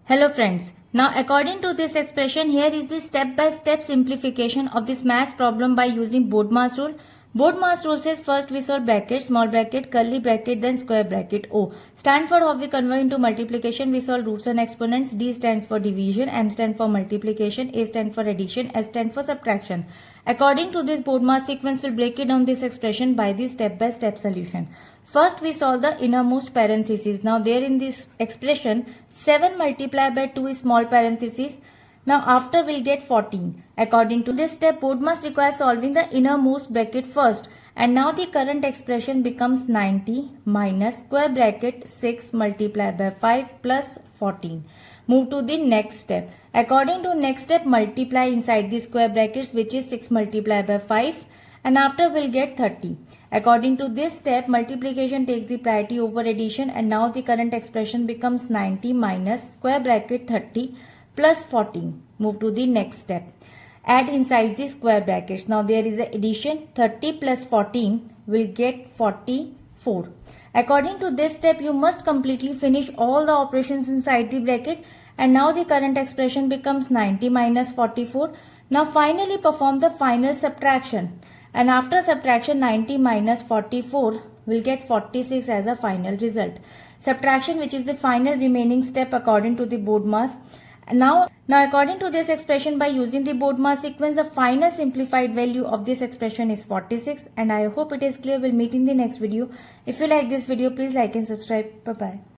Hello friends. Now according to this expression, here is the step-by-step simplification of this math problem by using BODMAS rule. BODMAS rule says first we solve bracket, small bracket, curly bracket, then square bracket. O stand for how we convert into multiplication. We solve roots and exponents. D stands for division, M stands for multiplication, A stands for addition, S stands for subtraction. According to this BODMAS sequence, we'll break it down this expression by the step-by-step solution. First we solve the innermost parenthesis. Now there in this expression 7 multiplied by 2 is small parenthesis. Now after we'll get 14. According to this step, BODMAS requires solving the innermost bracket first. And now the current expression becomes 90 minus square bracket 6 multiplied by 5 plus 14. Move to the next step. According to next step, multiply inside the square brackets, which is 6 multiplied by 5. And after we'll get 30. According to this step, multiplication takes the priority over addition, and now the current expression becomes 90 minus square bracket 30 plus 14. Move to the next step. Add inside the square brackets. Now there is an addition. 30 plus 14 will get 44. According to this step, you must completely finish all the operations inside the bracket, and now the current expression becomes 90 minus 44. Now finally perform the final subtraction. And after subtraction, 90 minus 44 will get 46 as a final result. Subtraction, which is the final remaining step according to the BODMAS. Now according to this expression, by using the BODMAS sequence, the final simplified value of this expression is 46. And I hope it is clear. We'll meet in the next video. If you like this video, please like and subscribe. Bye-bye.